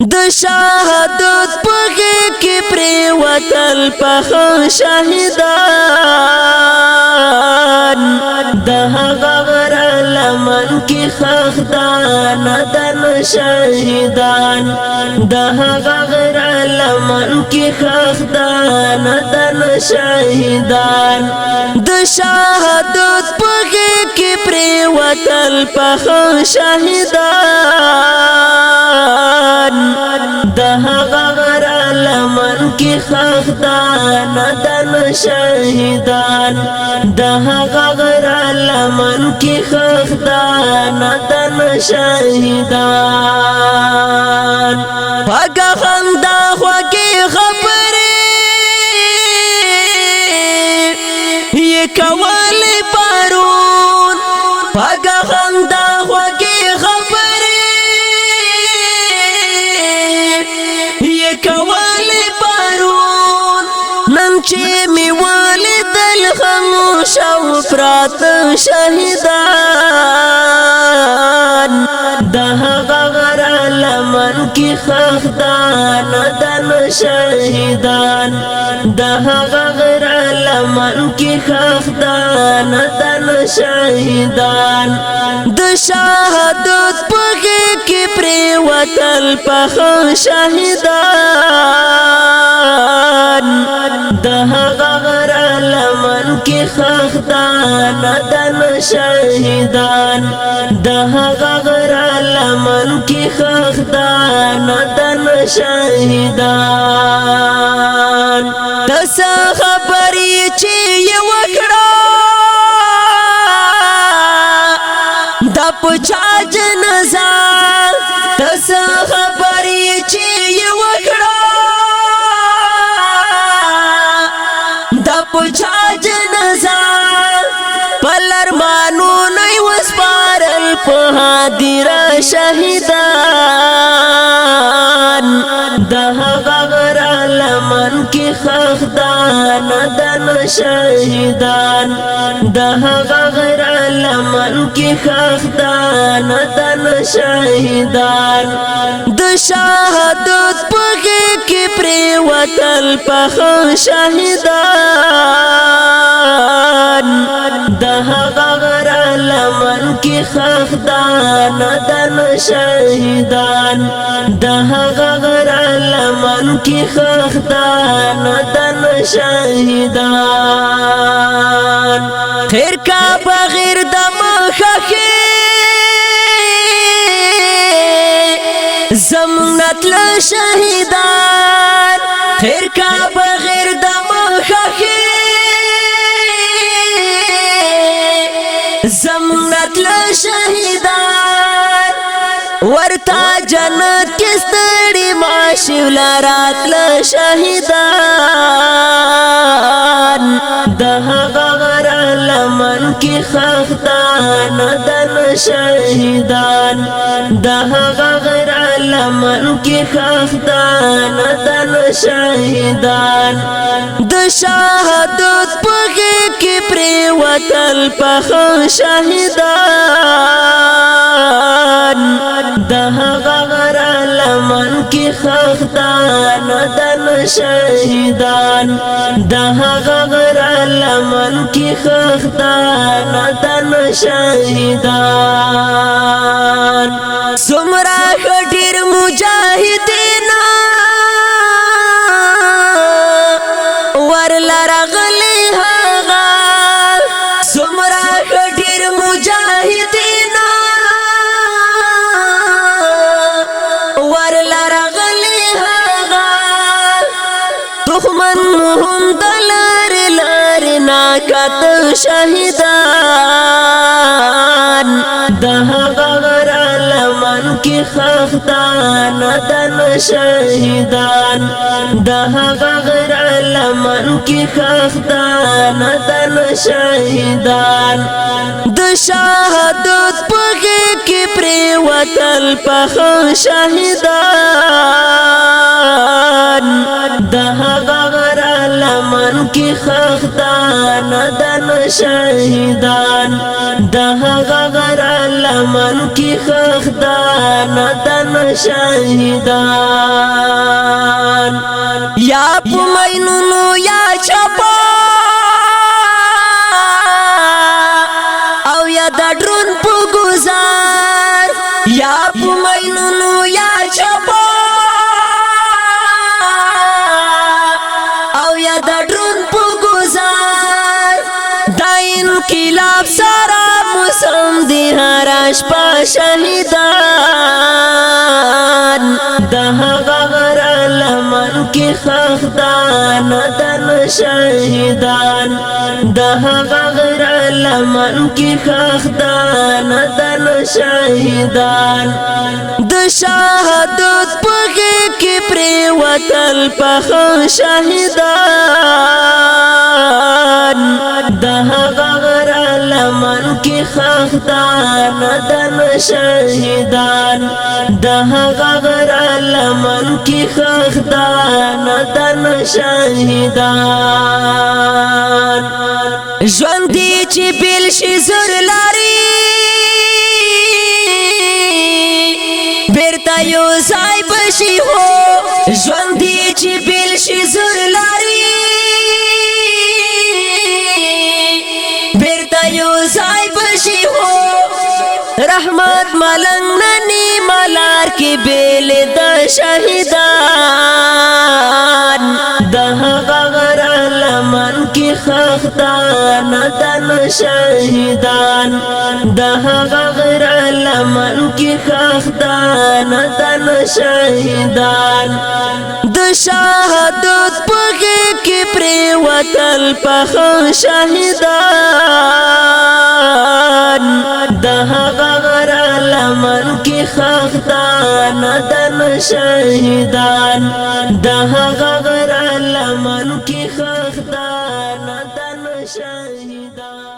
د شهادت پغې کې پریوتل پخ شهیدان د هغه غر لمن کې خخدان دن شهیدان د هغه غر لمن کې خخدان دن شهیدان د شهادت پغې کې پریوتل پخ شهیدان د هغه غر لمن کې خخدان دن شهیدان د هغه غر لمن کې خخدان دن شهیدان پګه خندا خوږې خبرې یې کولې پرون پګه خندا خوږې کوالی پرون نن چه می والدل خموش او پرات شهیدان ده غغر لمن کی خخدان دن شهیدان ده غغر لمن کی خخدان دن شهیدان د شهادت پغې کې پریوتل پخ شهیدان د هغه غر لمن کې خخدان دن شهیدان د هغه غر لمن کې خخدان دن شهیدان تس خبرې چې یې وکړه د پچا جنازه تس خبرې چې یې وکړه د پچا جنازه پلرمانو نه وسپارل په حاضر شهیدان د هغه غر لمن کې خخدان دن شهیدان د هغه غر لمن کې خخدان دن شهیدان د شهادت پغې کې پریوتل پخ شهیدان د هغه غر لمن کې خخدان دن شهیدان د هغه غر لمن کې خخدان دن شهیدان خیر کا بغیر د مخخه زمنت ل شهیدان خیر کا بغیر د مخخه زمنت ل شهیدان ورتا جنت کې ستړي ماشول رات ل شهیدان د هغه غر لمن کې خخدان دن شهیدان د هغه غر لمن کې خخدان دن شهیدان د شهادت پغې کې پریوتل پخ شهیدان د هغه غر لمن کې خخدان دن شهیدان د هغه غر لمن کې خخدان دن شهیدان سمرا خټیر مجاهدین ورلا رغلی هغه سمرا خټیر مجاهدین ورلا رغلی هغه دښمن هم دلار لار ناکات شهیدان د هغه غر لمن کې خخدان دن شهیدان د هغه غر لمن کې خخدان دن شهیدان د شهادت پغې کې پریوتل پخ شهیدان د هغه غر لمن کی خخدان دن شهیدان دهغه غر لمن کی خخدان دن شهیدان یا پمینونو یا چپا او یا د ډرون په گزار یا پمینونو یا چپا او یا د ډرون په گزار د انقلاب سره موسم دی هرش په شهیدان دهغه غر لمن کی خخدان دن شهیدان دهغه غر لمن کی خخدان دن شهیدان د شهادت پغه کی پریوتل پخ شهیدان دهغه غر لمن کی خخدان دن شهیدان دهغه غر لمن کی خخدان دن شهیدان ژوندې چې بیل شي زر لاري بیرته یو ځای بشي هو ژوندې چې بیل شي زر لاري بیرته یو ځای بشي هو رحمت ملنګ ننی ملار کی بیل د شهیدان دهغه غر لمن کی خخدان دن شهیدان دهغه غر لمن کی خخدان دن شهیدان د شهادت پغه کی پریوتل پخ شهیدان دهغه غر لمن کی خخدان دن شهیدان دهغه غر لمن کی خخدان دن شهیدان